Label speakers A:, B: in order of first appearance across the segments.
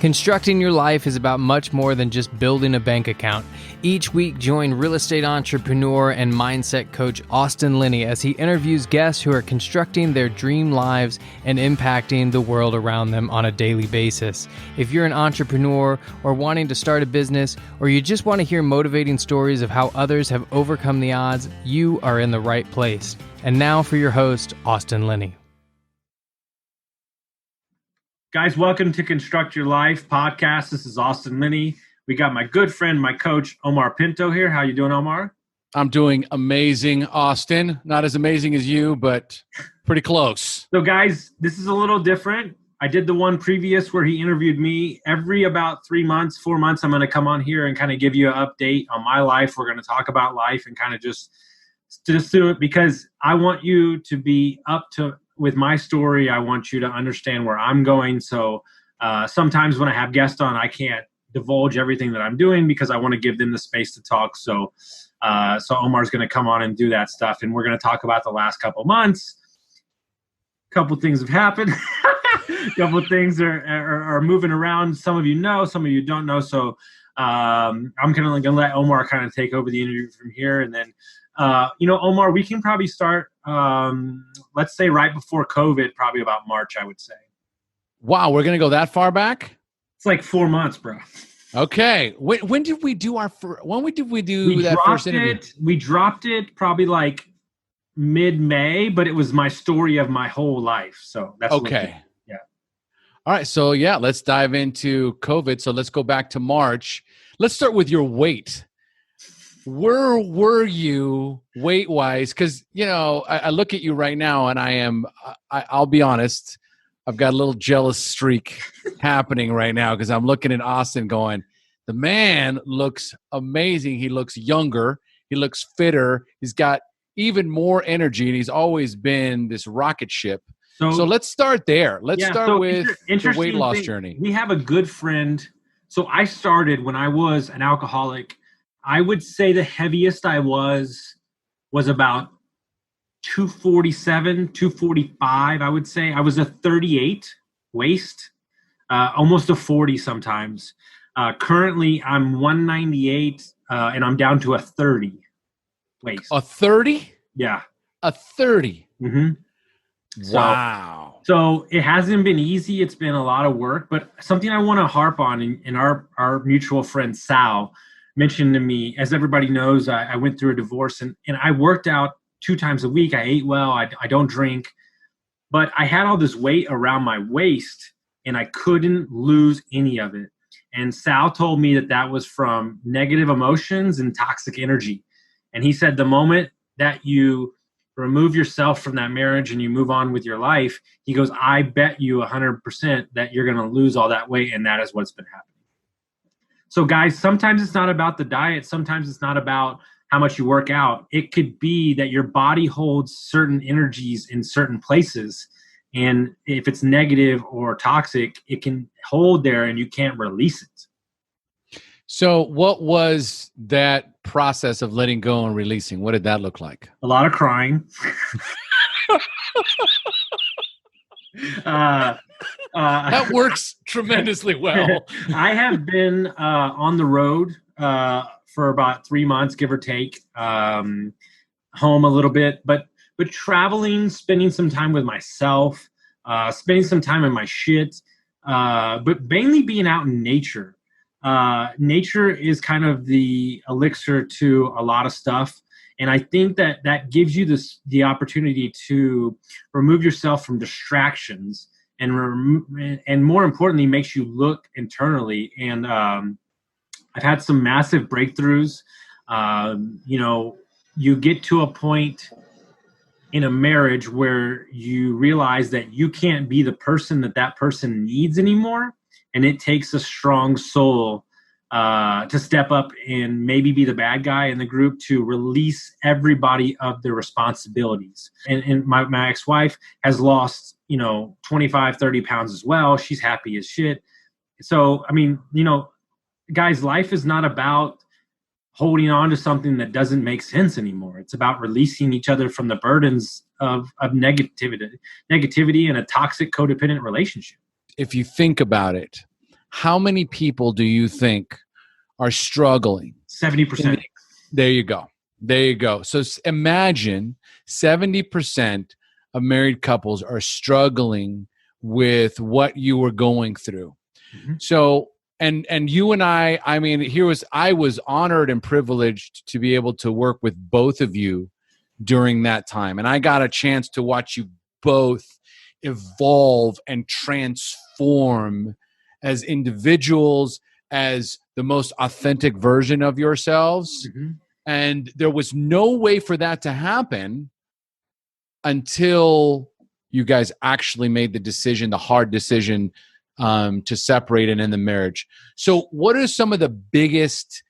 A: Constructing your life is about much more than just building a bank account. Each week, join real estate entrepreneur and mindset coach Austin Linney as he interviews guests who are constructing their dream lives and impacting the world around them on a daily basis. If you're an entrepreneur or wanting to start a business, or you just want to hear motivating stories of how others have overcome the odds, you are in the right place. And now for your host, Austin Linney.
B: Guys, welcome to Construct Your Life podcast. This is Austin Linney. We got my good friend, my coach, Omar Pinto here. How you doing, Omar?
C: I'm doing amazing, Austin. Not as amazing as you, but pretty close.
B: So, guys, this is a little different. I did the one previous where he interviewed me. Every about 3 months, 4 months, I'm going to come on here and kind of give you an update on my life. We're going to talk about life and kind of just do it because I want you to be up to with my story. I want you to understand where I'm going. So sometimes when I have guests on, I can't divulge everything that I'm doing because I want to give them the space to talk. So Omar's going to come on and do that stuff. And we're going to talk about the last couple months. A couple things have happened. A couple things are moving around. Some of you know, some of you don't know. So I'm going to let Omar kind of take over the interview from here. And then, Omar, we can probably start, let's say right before COVID, probably about March, I would say.
C: Wow, we're going to go that far back?
B: It's like 4 months, bro.
C: Okay. When did we do that first interview?
B: We dropped it probably like mid-May, but it was my story of my whole life. So that's
C: okay.
B: Yeah.
C: All right. So yeah, let's dive into COVID. So let's go back to March. Let's start with your weight. Where were you weight-wise? Because, I look at you right now and I'll be honest, I've got a little jealous streak happening right now because I'm looking at Austin going, the man looks amazing. He looks younger. He looks fitter. He's got even more energy, and he's always been this rocket ship. So let's start there. Let's start with the weight loss journey.
B: We have a good friend. So I started when I was an alcoholic. I would say the heaviest I was about 247, 245, I would say. I was a 38 waist, almost a 40 sometimes. Currently, I'm 198, and I'm down to a 30 waist.
C: A 30?
B: Yeah.
C: A 30?
B: Mm-hmm.
C: Wow.
B: So it hasn't been easy. It's been a lot of work. But something I want to harp on, and our mutual friend Sal mentioned to me, as everybody knows, I went through a divorce and I worked out 2 times a week. I ate well. I don't drink. But I had all this weight around my waist and I couldn't lose any of it. And Sal told me that was from negative emotions and toxic energy. And he said the moment that you remove yourself from that marriage and you move on with your life, he goes, I bet you 100% that you're going to lose all that weight. And that is what's been happening. So guys, sometimes it's not about the diet. Sometimes it's not about how much you work out. It could be that your body holds certain energies in certain places. And if it's negative or toxic, it can hold there and you can't release it.
C: So what was that process of letting go and releasing? What did that look like?
B: A lot of crying.
C: That works tremendously well.
B: I have been on the road for about 3 months, give or take, home a little bit, but traveling, spending some time with myself, spending some time in my shit, but mainly being out in nature. Nature is kind of the elixir to a lot of stuff. And I think that gives you the opportunity to remove yourself from distractions and more importantly, makes you look internally. And I've had some massive breakthroughs. You get to a point in a marriage where you realize that you can't be the person that person needs anymore. And it takes a strong soul to step up and maybe be the bad guy in the group to release everybody of their responsibilities. And my ex-wife has lost, 25, 30 pounds as well. She's happy as shit. So, guys, life is not about holding on to something that doesn't make sense anymore. It's about releasing each other from the burdens of negativity and a toxic codependent relationship.
C: If you think about it, how many people do you think are struggling?
B: 70%.
C: There you go. There you go. So imagine 70% of married couples are struggling with what you were going through.
B: Mm-hmm.
C: So, and you and I mean, I was honored and privileged to be able to work with both of you during that time. And I got a chance to watch you both evolve and transform as individuals, as the most authentic version of yourselves.
B: Mm-hmm.
C: And there was no way for that to happen until you guys actually made the decision, the hard decision, to separate and end the marriage. So what are some of the biggest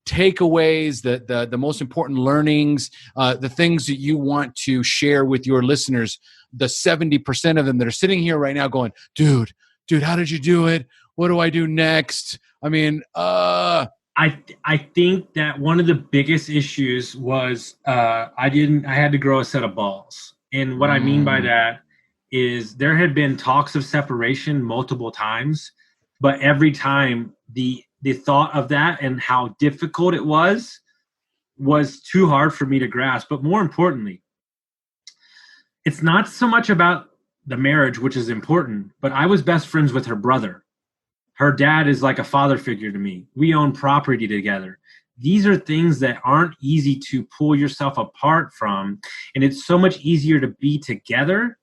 C: takeaways, the most important learnings, the things that you want to share with your listeners, the 70% of them that are sitting here right now going, dude, how did you do it? What do I do next? I mean,
B: I think that one of the biggest issues was I had to grow a set of balls. And what I mean by that is there had been talks of separation multiple times, but every time the thought of that and how difficult it was too hard for me to grasp. But more importantly, it's not so much about the marriage, which is important, but I was best friends with her brother. Her dad is like a father figure to me. We own property together. These are things that aren't easy to pull yourself apart from. And it's so much easier to be together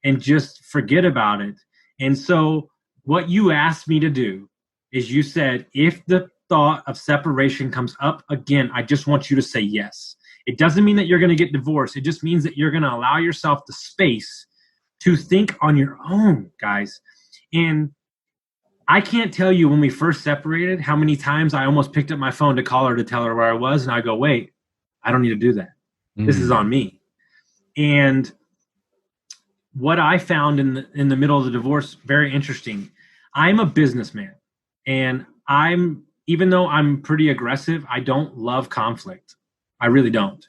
B: and just forget about it. And so what you asked me to do is you said, if the thought of separation comes up again, I just want you to say yes. It doesn't mean that you're going to get divorced. It just means that you're going to allow yourself the space to think on your own, guys. And I can't tell you when we first separated how many times I almost picked up my phone to call her to tell her where I was. And I go, wait, I don't need to do that. This is on me. And what I found in the middle of the divorce, very interesting. I'm a businessman, and even though I'm pretty aggressive, I don't love conflict. I really don't.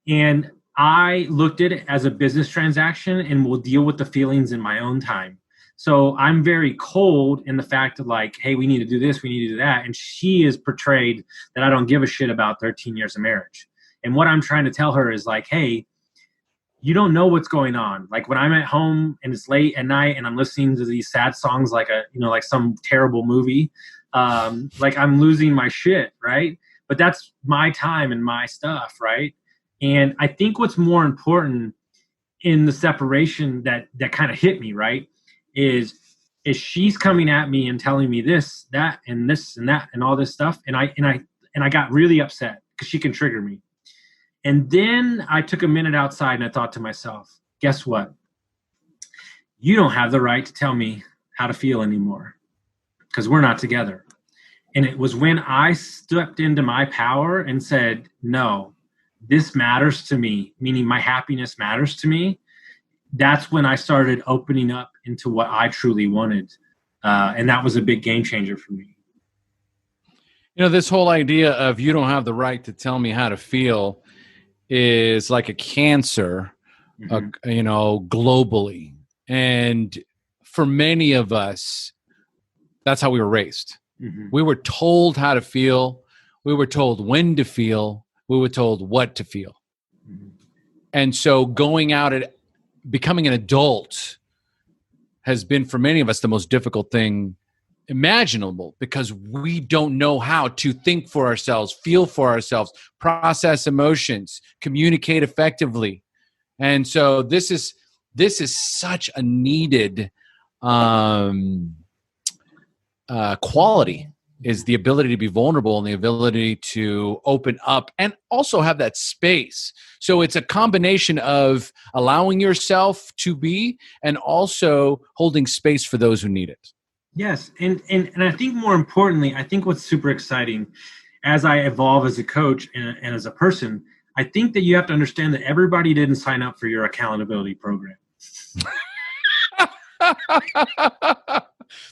B: And I looked at it as a business transaction and will deal with the feelings in my own time. So I'm very cold in the fact of like, hey, we need to do this, we need to do that. And she is portrayed that I don't give a shit about 13 years of marriage. And what I'm trying to tell her is like, hey, you don't know what's going on. Like when I'm at home and it's late at night and I'm listening to these sad songs like like some terrible movie, like I'm losing my shit, right? But that's my time and my stuff, right? And I think what's more important in the separation that kind of hit me, right, is she's coming at me and telling me this, that, and this and that and all this stuff, and I got really upset because she can trigger me. And then I took a minute outside and I thought to myself, guess what? You don't have the right to tell me how to feel anymore because we're not together. And it was when I stepped into my power and said, no, this matters to me, meaning my happiness matters to me. That's when I started opening up into what I truly wanted. And that was a big game changer for me.
C: You know, this whole idea of you don't have the right to tell me how to feel is like a cancer, globally. And for many of us, that's how we were raised. Mm-hmm. We were told how to feel. We were told when to feel. We were told what to feel. Mm-hmm. And so going out and becoming an adult has been for many of us the most difficult thing imaginable because we don't know how to think for ourselves, feel for ourselves, process emotions, communicate effectively. And so this is such a needed quality, is the ability to be vulnerable and the ability to open up and also have that space. So it's a combination of allowing yourself to be and also holding space for those who need it.
B: Yes. And I think more importantly, I think what's super exciting as I evolve as a coach and as a person, I think that you have to understand that everybody didn't sign up for your accountability program.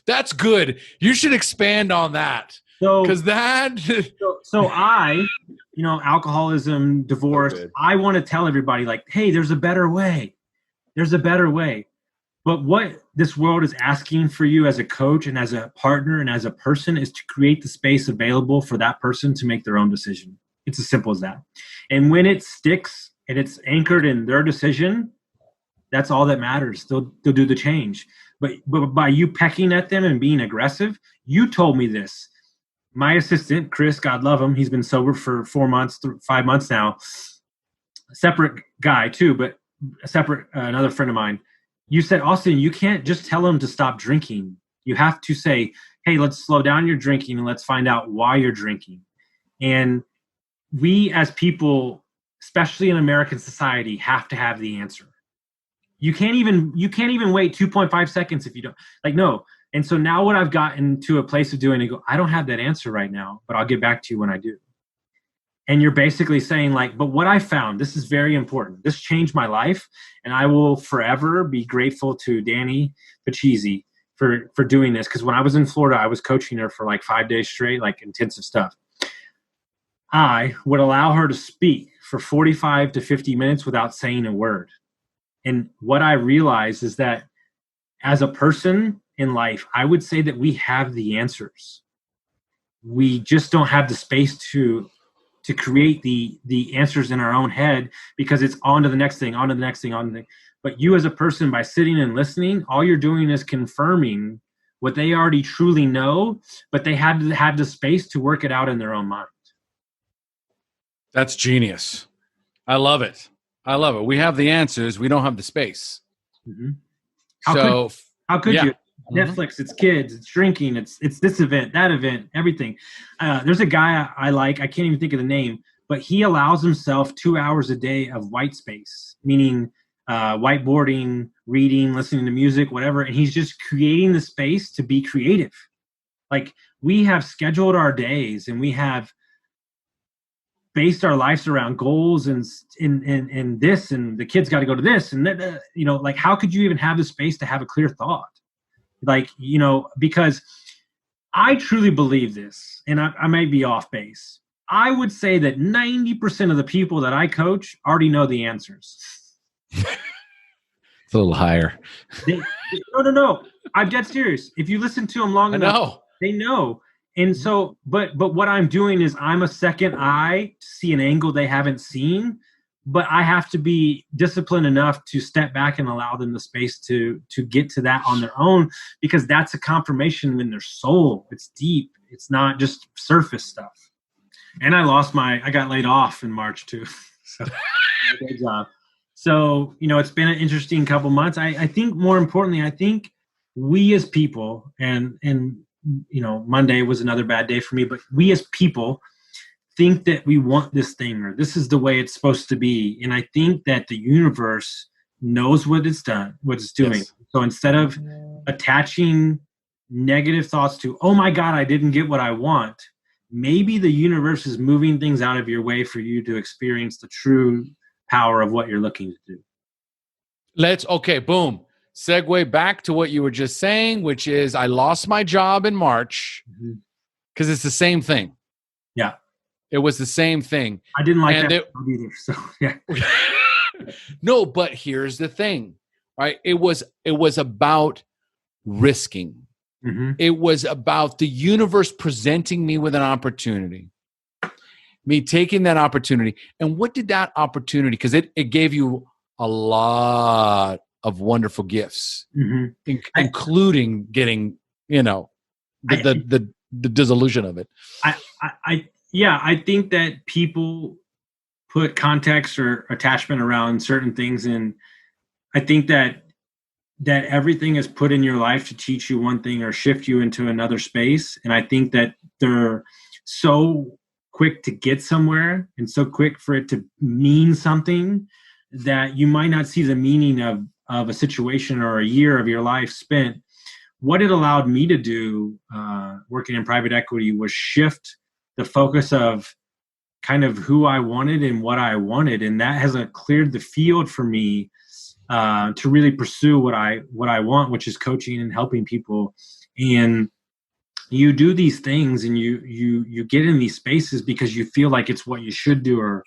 C: That's good. You should expand on that. Because
B: So I, alcoholism, divorce, I want to tell everybody like, hey, there's a better way. There's a better way. But what this world is asking for you as a coach and as a partner and as a person is to create the space available for that person to make their own decision. It's as simple as that. And when it sticks and it's anchored in their decision, that's all that matters. They'll do the change. But by you pecking at them and being aggressive, you told me this. My assistant, Chris, God love him, he's been sober for 5 months now. A separate guy too, but a separate another friend of mine. You said, Austin, you can't just tell him to stop drinking. You have to say, hey, let's slow down your drinking and let's find out why you're drinking. And we as people, especially in American society, have to have the answer. You can't even wait 2.5 seconds if you don't. Like, no. And so now what I've gotten to a place of doing, I go, I don't have that answer right now, but I'll get back to you when I do. And you're basically saying like, but what I found, this is very important. This changed my life, and I will forever be grateful to Danny Pachisi for doing this. Because when I was in Florida, I was coaching her for like 5 days straight, like intensive stuff. I would allow her to speak for 45 to 50 minutes without saying a word. And what I realized is that as a person in life, I would say that we have the answers. We just don't have the space to create the answers in our own head, because it's on to the next thing, on to the next thing, on to the thing. But you as a person, by sitting and listening, all you're doing is confirming what they already truly know, but they had to have the space to work it out in their own mind.
C: That's genius. I love it. We have the answers. We don't have the space.
B: Mm-hmm. How could you? Netflix, it's kids, it's drinking, it's this event, that event, everything. There's a guy I like, I can't even think of the name, but he allows himself 2 hours a day of white space, meaning whiteboarding, reading, listening to music, whatever. And he's just creating the space to be creative. Like, we have scheduled our days and we have based our lives around goals and this, and the kids got to go to this. And that, like, how could you even have the space to have a clear thought? Like, because I truly believe this, and I might be off base. I would say that 90% of the people that I coach already know the answers.
C: It's a little higher.
B: No. I'm dead serious. If you listen to them long enough, they know. And so, but what I'm doing is I'm a second eye to see an angle they haven't seen. But I have to be disciplined enough to step back and allow them the space to get to that on their own, because that's a confirmation in their soul. It's deep. It's not just surface stuff. And I got laid off in March too. So good job. So, it's been an interesting couple months. I think more importantly, I think we as people, and Monday was another bad day for me, but we as people think that we want this thing, or this is the way it's supposed to be. And I think that the universe knows what it's doing. Yes. So instead of attaching negative thoughts to, oh my God, I didn't get what I want, maybe the universe is moving things out of your way for you to experience the true power of what you're looking to do.
C: Boom. Segue back to what you were just saying, which is I lost my job in March because it's the same thing.
B: Yeah.
C: It was the same thing.
B: I didn't like that either. So yeah.
C: No, but here's the thing, right? It was about risking. Mm-hmm. It was about the universe presenting me with an opportunity, me taking that opportunity. And what did that opportunity? Because it gave you a lot of wonderful gifts, including getting, the dissolution of it.
B: I think that people put context or attachment around certain things, and I think that everything is put in your life to teach you one thing or shift you into another space. And I think that they're so quick to get somewhere and so quick for it to mean something that you might not see the meaning of a situation or a year of your life spent. What it allowed me to do, working in private equity, was shift the focus of kind of who I wanted and what I wanted. And that has cleared the field for me to really pursue what I want, which is coaching and helping people. And you do these things and you get in these spaces because you feel like it's what you should do or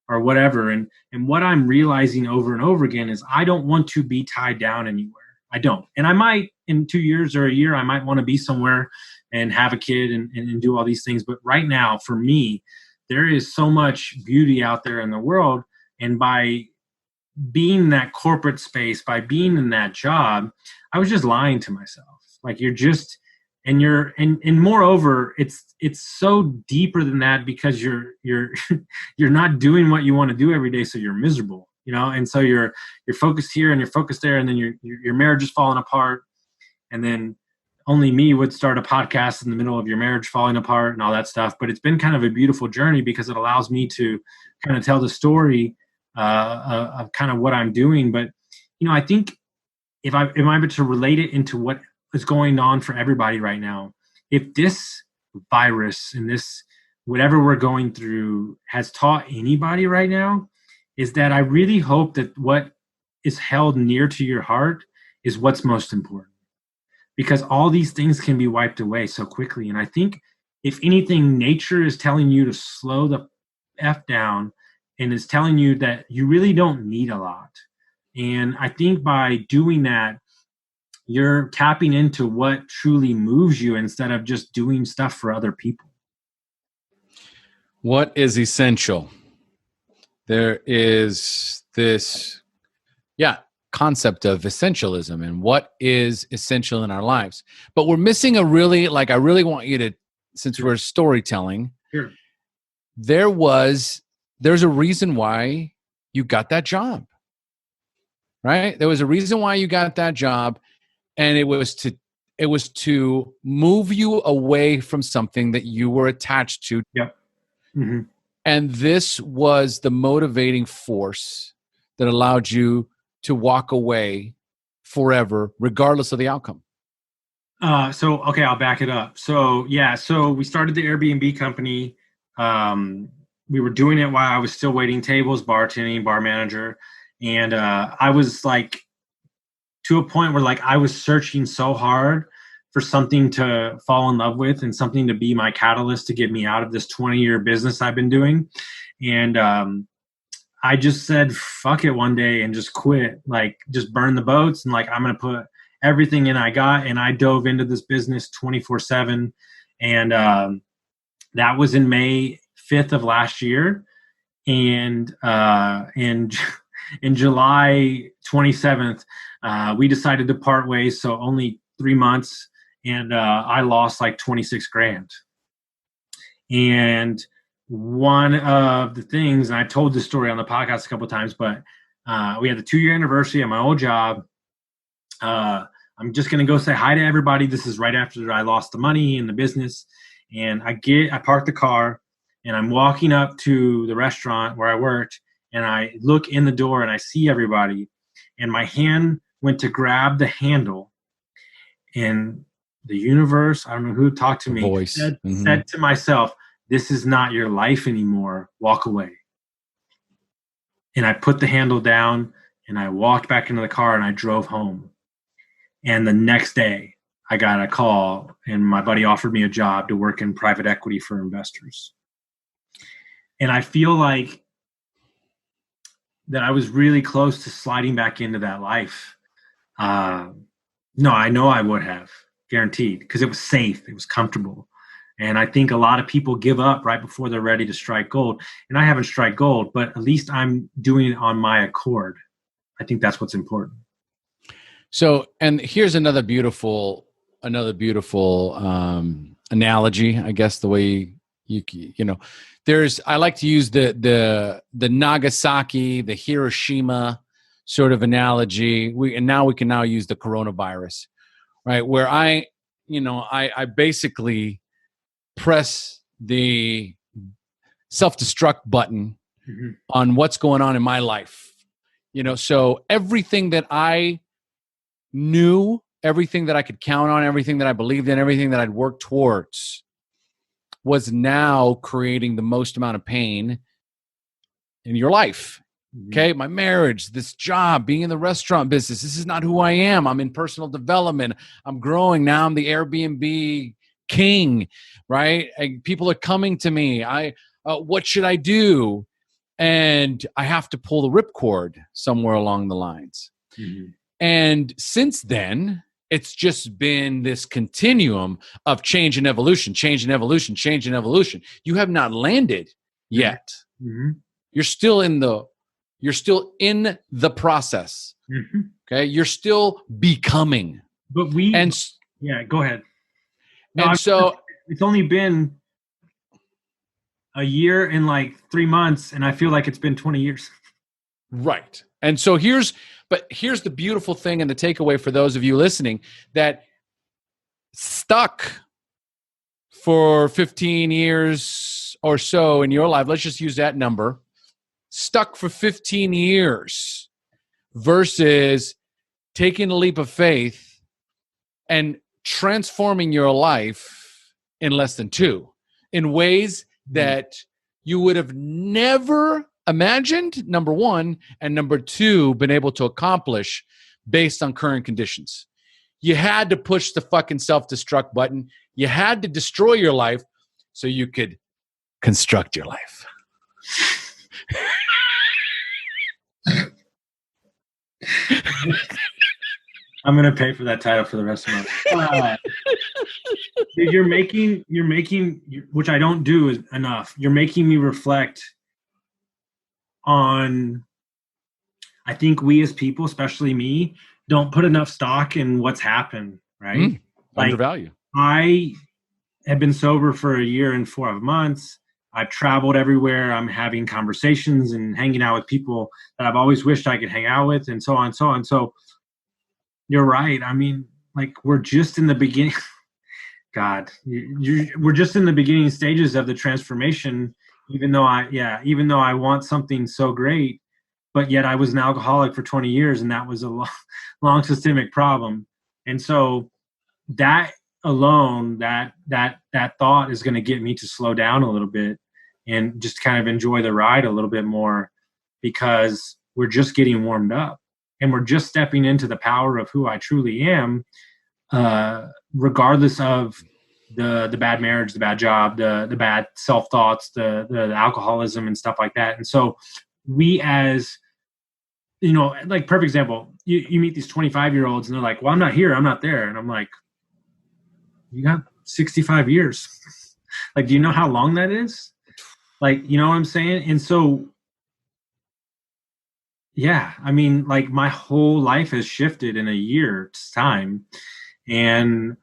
B: whatever. And what I'm realizing over and over again is I don't want to be tied down anywhere. I don't. And I might in 2 years or a year, I might want to be somewhere and have a kid and do all these things. But right now, for me, there is so much beauty out there in the world. And by being in that corporate space, by being in that job, I was just lying to myself. Like and moreover, it's so deeper than that, because you're you're not doing what you want to do every day, so you're miserable, and so you're focused here and you're focused there, and then your marriage is falling apart, and then only me would start a podcast in the middle of your marriage falling apart and all that stuff. But it's been kind of a beautiful journey, because it allows me to kind of tell the story of kind of what I'm doing. But I think if I'm able to relate it into what is going on for everybody right now, if this virus and this whatever we're going through has taught anybody right now, is that I really hope that what is held near to your heart is what's most important, because all these things can be wiped away so quickly. And I think if anything, nature is telling you to slow the F down and is telling you that you really don't need a lot. And I think by doing that, you're tapping into what truly moves you instead of just doing stuff for other people.
C: What is essential? There is this, concept of essentialism and what is essential in our lives. But we're missing I really want you to, since we're storytelling,
B: Sure.
C: There's a reason why you got that job, right? There was a reason why you got that job, and it was to move you away from something that you were attached to.
B: Yep. Mm-hmm.
C: And this was the motivating force that allowed you to walk away forever, regardless of the outcome.
B: Okay, I'll back it up. So we started the Airbnb company. We were doing it while I was still waiting tables, bartending, bar manager. And I was like to a point where like I was searching so hard for something to fall in love with and something to be my catalyst to get me out of this 20-year business I've been doing. And I just said, fuck it one day and just quit, like just burn the boats. And like, I'm going to put everything in I got. And I dove into this business 24/7. And that was in May 5th of last year. And in July 27th, we decided to part ways. So only 3 months. And I lost like 26 grand. And one of the things, and I told this story on the podcast a couple of times, but we had the 2-year anniversary at my old job. I'm just going to go say hi to everybody. This is right after I lost the money in the business. And I parked the car and I'm walking up to the restaurant where I worked, and I look in the door and I see everybody, and my hand went to grab the handle, and the universe, I don't know who talked to me, said to myself, this is not your life anymore. Walk away. And I put the handle down and I walked back into the car and I drove home. And the next day I got a call and my buddy offered me a job to work in private equity for investors. And I feel like that I was really close to sliding back into that life. No, I know I would have, guaranteed, because it was safe, it was comfortable. And I think a lot of people give up right before they're ready to strike gold. And I haven't struck gold, but at least I'm doing it on my accord. I think that's what's important.
C: So, and here's another beautiful analogy, I guess, the way I like to use the Nagasaki, the Hiroshima sort of analogy. We can now use the coronavirus, right? Where I basically press the self-destruct button on what's going on in my life. So everything that I knew, everything that I could count on, everything that I believed in, everything that I'd worked towards was now creating the most amount of pain in your life. Okay. My marriage, this job, being in the restaurant business, this is not who I am. I'm in personal development. I'm growing. Now I'm the Airbnb king, right? And people are coming to me. What should I do? And I have to pull the ripcord somewhere along the lines. And since then, it's just been this continuum of change and evolution, change and evolution, change and evolution. You have not landed yet.
B: Mm-hmm.
C: You're still in the process.
B: Mm-hmm.
C: Okay. You're still becoming.
B: But yeah, go ahead. No,
C: And so
B: it's only been a year and like 3 months, and I feel like it's been 20 years.
C: right. And so here's the beautiful thing and the takeaway for those of you listening that stuck for 15 years or so in your life. Let's just use that number. Stuck for 15 years versus taking a leap of faith and transforming your life in less than 2 in ways that you would have never imagined, number 1, and number 2, been able to accomplish based on current conditions. You had to push the fucking self-destruct button. You had to destroy your life so you could construct your life.
B: I'm gonna pay for that title for the rest of my life. Dude, you're making, which I don't do enough. You're making me reflect on. I think we as people, especially me, don't put enough stock in what's happened. Right?
C: Undervalue.
B: I have been sober for a year and 4 months. I've traveled everywhere. I'm having conversations and hanging out with people that I've always wished I could hang out with, and so on and so on. So you're right. I mean, like, we're just in the beginning. God, we're just in the beginning stages of the transformation. Even though I want something so great, but yet I was an alcoholic for 20 years, and that was a long systemic problem. And so that alone, that thought is going to get me to slow down a little bit and just kind of enjoy the ride a little bit more, because we're just getting warmed up and we're just stepping into the power of who I truly am, regardless of the bad marriage, the bad job, the bad self-thoughts, the alcoholism and stuff like that. And so we, as like, perfect example, you meet these 25-year-olds and they're like, well, I'm not here, I'm not there. And I'm like, you got 65 years. Like, do you know how long that is? Like, you know what I'm saying? And so, yeah, I mean, like, my whole life has shifted in a year's time, and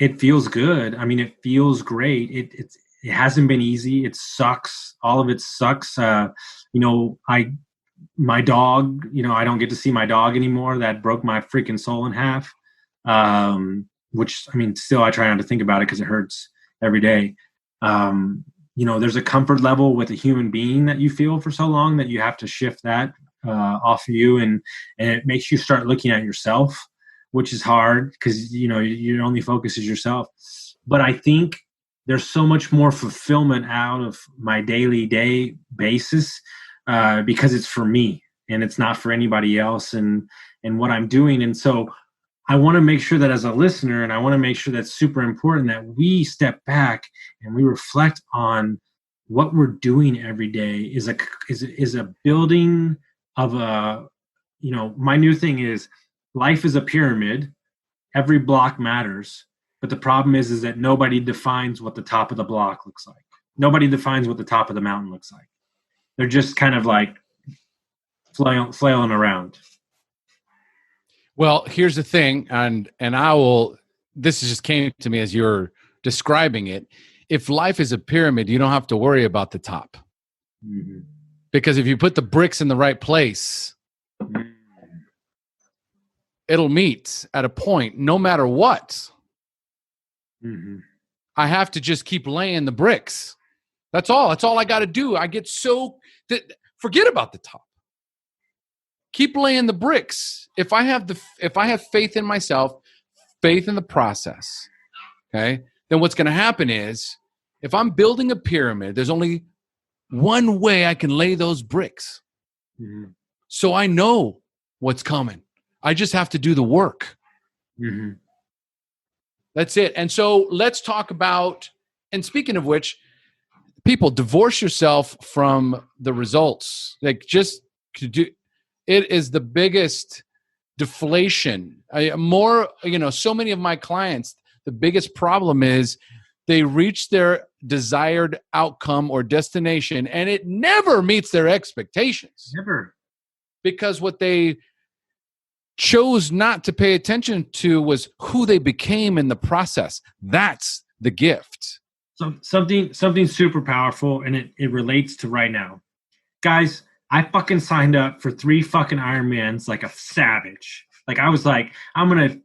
B: it feels good. I mean, it feels great. It hasn't been easy. It sucks. All of it sucks. My dog, I don't get to see my dog anymore. That broke my freaking soul in half. Which, I mean, still I try not to think about it because it hurts every day. There's a comfort level with a human being that you feel for so long that you have to shift that off of you, and it makes you start looking at yourself, which is hard because your only focus is yourself. But I think there's so much more fulfillment out of my daily day basis because it's for me and it's not for anybody else and what I'm doing. And so I want to make sure that as a listener, and I want to make sure that's super important, that we step back and we reflect on what we're doing every day is a building of my new thing is, life is a pyramid. Every block matters. But the problem is that nobody defines what the top of the block looks like. Nobody defines what the top of the mountain looks like. They're just kind of like flailing around.
C: Well, here's the thing, and this just came to me as you're describing it. If life is a pyramid, you don't have to worry about the top. Mm-hmm. Because if you put the bricks in the right place, it'll meet at a point no matter what. Mm-hmm. I have to just keep laying the bricks. That's all. That's all I got to do. I get forget about the top. Keep laying the bricks. If I have faith in myself, faith in the process, okay, then what's going to happen is, if I'm building a pyramid, there's only one way I can lay those bricks. Mm-hmm. So I know what's coming. I just have to do the work. Mm-hmm. That's it. And so let's talk about, and speaking of which, people, divorce yourself from the results. Like, just to do, it is the biggest deflation. So many of my clients, the biggest problem is they reach their desired outcome or destination and it never meets their expectations.
B: Never.
C: Because what they chose not to pay attention to was who they became in the process. That's the gift.
B: So something super powerful, and it relates to right now. Guys, I fucking signed up for 3 fucking Ironmans like a savage. Like I was like, I'm going to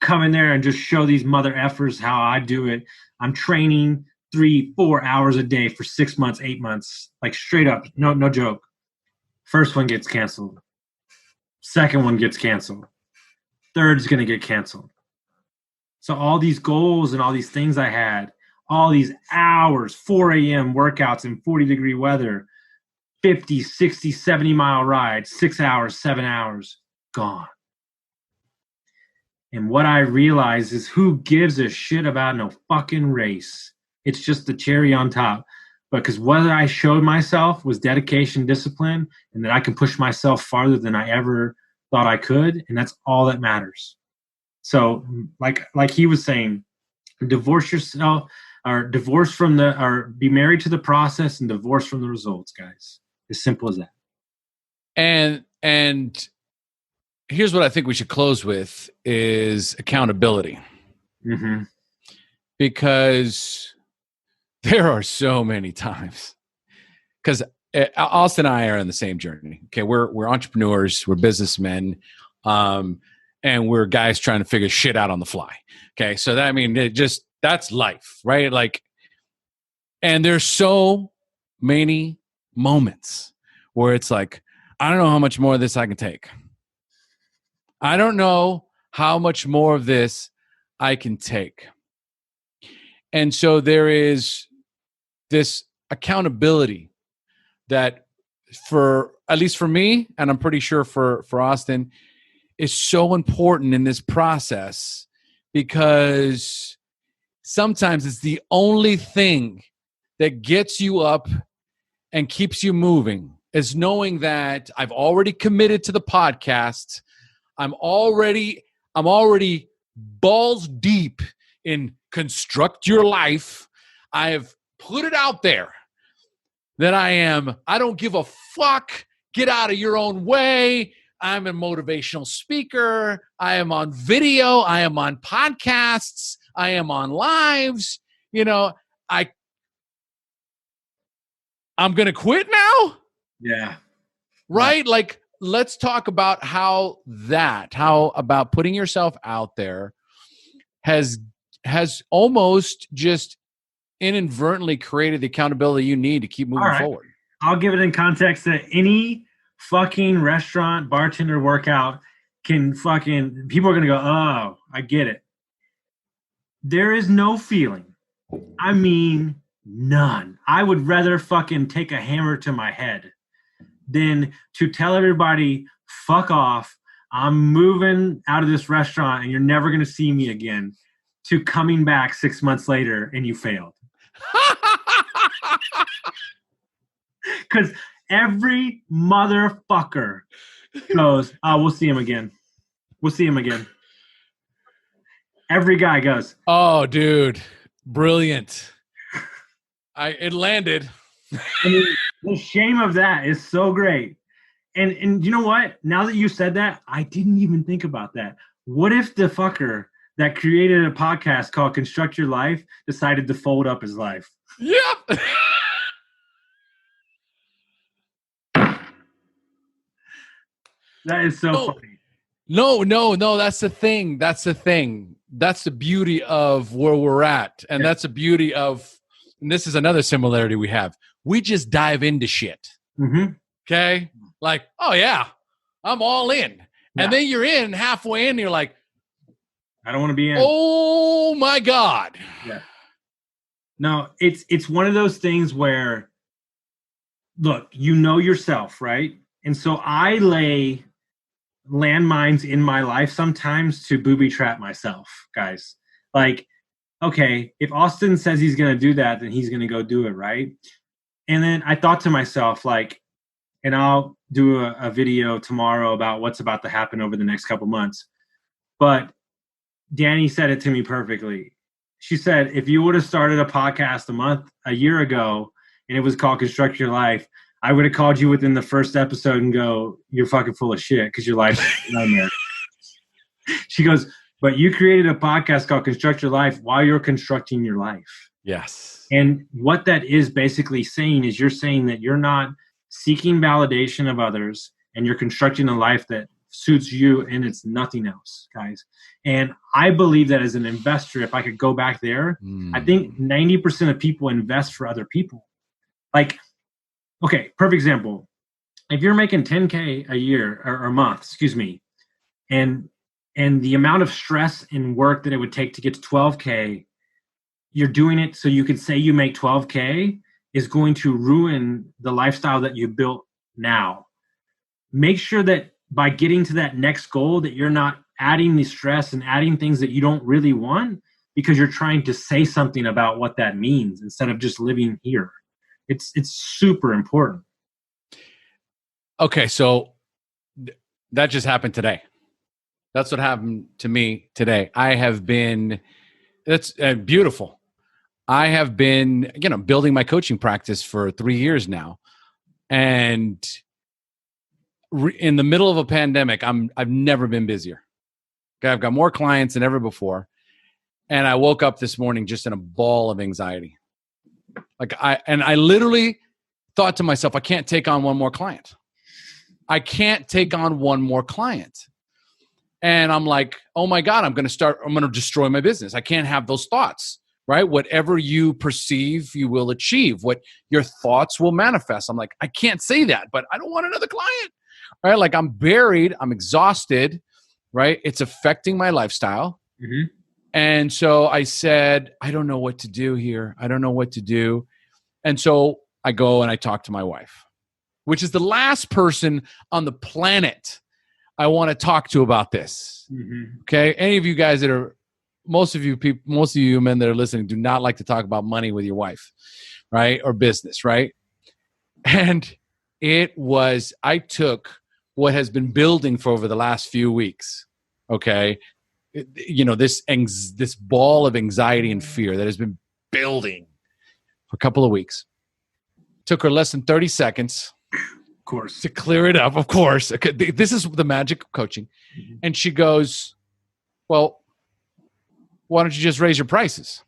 B: come in there and just show these mother effers how I do it. I'm training 3-4 hours a day for 6 months, 8 months, like straight up. No joke. First one gets canceled. Second one gets canceled. Third's going to get canceled. So all these goals and all these things I had, all these hours, 4 a.m. workouts in 40-degree weather, 50, 60, 70-mile rides, 6 hours, 7 hours, gone. And what I realized is who gives a shit about no fucking race? It's just the cherry on top. Because whether I showed myself was dedication, discipline, and that I can push myself farther than I ever thought I could, and that's all that matters. So, like he was saying, divorce yourself, or be married to the process and divorce from the results, guys. As simple as that.
C: And here's what I think we should close with is accountability.
B: Mm-hmm.
C: Because there are so many times, because Austin and I are on the same journey. Okay, we're entrepreneurs, we're businessmen, and we're guys trying to figure shit out on the fly. Okay, so that's life, right? Like, and there's so many moments where it's like, I don't know how much more of this I can take. I don't know how much more of this I can take. And so there is this accountability that, for at least for me, and I'm pretty sure for Austin, is so important in this process, because sometimes it's the only thing that gets you up and keeps you moving, is knowing that I've already committed to the podcast. I'm already balls deep in construct your life. I have put it out there that I don't give a fuck. Get out of your own way. I'm a motivational speaker. I am on video. I am on podcasts. I am on lives. I'm going to quit now?
B: Yeah.
C: Right? Like, let's talk about how about putting yourself out there has almost just inadvertently created the accountability you need to keep moving forward.
B: I'll give it in context that any fucking restaurant bartender workout can people are going to go, oh, I get it. There is no feeling. I mean, none. I would rather fucking take a hammer to my head than to tell everybody, fuck off. I'm moving out of this restaurant and you're never going to see me again, to coming back 6 months later and you failed. Because every motherfucker goes, oh, we'll see him again. We'll see him again. Every guy goes,
C: oh, dude, brilliant. It landed.
B: I mean, the shame of that is so great. And you know what? Now that you said that, I didn't even think about that. What if the fucker that created a podcast called Construct Your Life decided to fold up his life?
C: Yep.
B: That is so funny.
C: No. That's the thing. That's the beauty of where we're at. And that's the beauty of, and this is another similarity we have. We just dive into shit.
B: Mm-hmm.
C: Okay? Like, oh yeah, I'm all in. Yeah. And then you're in halfway in and you're like,
B: I don't want to be in.
C: Oh my God.
B: Yeah. No, it's one of those things where, look, you know yourself, right? And so I lay landmines in my life sometimes to booby trap myself, guys. Like, okay, if Austin says he's going to do that, then he's going to go do it, right? And then I thought to myself, like, and I'll do a video tomorrow about what's about to happen over the next couple months. But Danny said it to me perfectly. She said, if you would have started a podcast a year ago, and it was called Construct Your Life, I would have called you within the first episode and go, you're fucking full of shit because your life's a nightmare. She goes, but you created a podcast called Construct Your Life while you're constructing your life.
C: Yes.
B: And what that is basically saying is you're saying that you're not seeking validation of others, and you're constructing a life that suits you, and it's nothing else, guys. And I believe that as an investor, if I could go back there, I think 90% of people invest for other people. Like, okay, perfect example. If you're making 10K a year or a month, excuse me, and the amount of stress and work that it would take to get to 12K, you're doing it so you could say you make 12K, is going to ruin the lifestyle that you built now. Make sure that by getting to that next goal that you're not adding the stress and adding things that you don't really want because you're trying to say something about what that means instead of just living here. It's super important.
C: Okay, so that just happened today. That's what happened to me today. That's beautiful. I have been, building my coaching practice for 3 years now. And in the middle of a pandemic, I've never been busier. Okay, I've got more clients than ever before. And I woke up this morning just in a ball of anxiety. I literally thought to myself, I can't take on one more client. And I'm like, oh my God, I'm going to destroy my business. I can't have those thoughts, right? Whatever you perceive, you will achieve. What your thoughts will manifest. I'm like, I can't say that, but I don't want another client, right? Like I'm buried, I'm exhausted, right? It's affecting my lifestyle. Mm-hmm. And so I said, I don't know what to do here. I don't know what to do. And so I go and I talk to my wife, which is the last person on the planet I want to talk to about this. Mm-hmm. Okay. Any of you guys most of you men that are listening do not like to talk about money with your wife, right? Or business, right? And I took what has been building for over the last few weeks. Okay. This ball of anxiety and fear that has been building for a couple of weeks. Took her less than 30 seconds. Course, to clear it up, of course. This is the magic of coaching. Mm-hmm. And she goes, well, why don't you just raise your prices?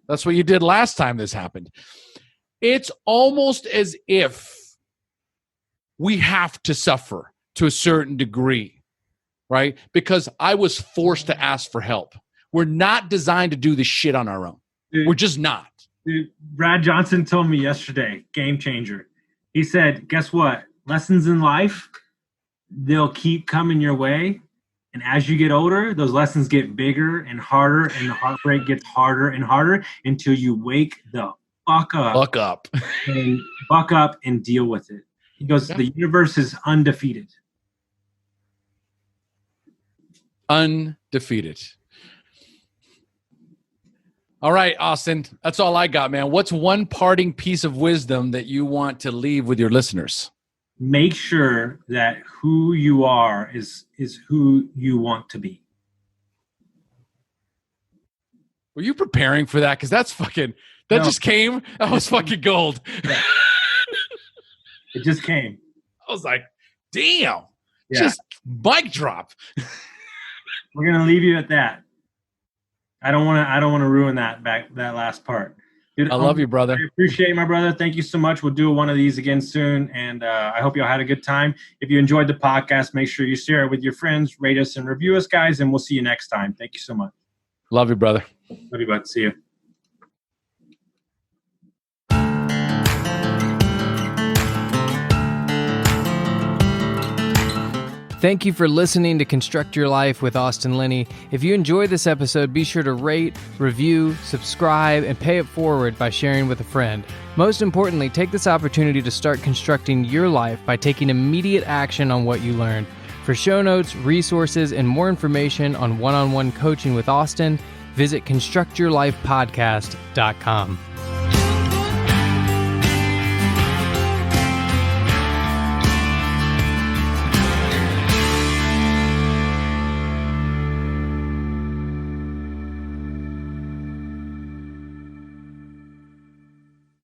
C: That's what you did last time this happened. It's almost as if we have to suffer to a certain degree, right? Because I was forced to ask for help. We're not designed to do this shit on our own. Dude, we're just not.
B: Dude, Brad Johnson told me yesterday, game changer. He said, guess what? Lessons in life, they'll keep coming your way. And as you get older, those lessons get bigger and harder, and the heartbreak gets harder and harder until you wake the fuck up. Buck up and deal with it. He goes, The universe is undefeated.
C: Undefeated. All right, Austin, that's all I got, man. What's one parting piece of wisdom that you want to leave with your listeners?
B: Make sure that who you are is who you want to be.
C: Were you preparing for that? Because just came. That was fucking gold. Yeah.
B: It just came.
C: I was like, damn. Yeah. Just mic drop.
B: We're going to leave you at that. I don't want to ruin that last part.
C: Dude, I love you, brother.
B: I appreciate it, my brother. Thank you so much. We'll do one of these again soon, and I hope you all had a good time. If you enjoyed the podcast, make sure you share it with your friends, rate us, and review us, guys, and we'll see you next time. Thank you so much.
C: Love you, brother.
B: Love you, bud. See you.
A: Thank you for listening to Construct Your Life with Austin Linney. If you enjoyed this episode, be sure to rate, review, subscribe, and pay it forward by sharing with a friend. Most importantly, take this opportunity to start constructing your life by taking immediate action on what you learned. For show notes, resources, and more information on one-on-one coaching with Austin, visit constructyourlifepodcast.com.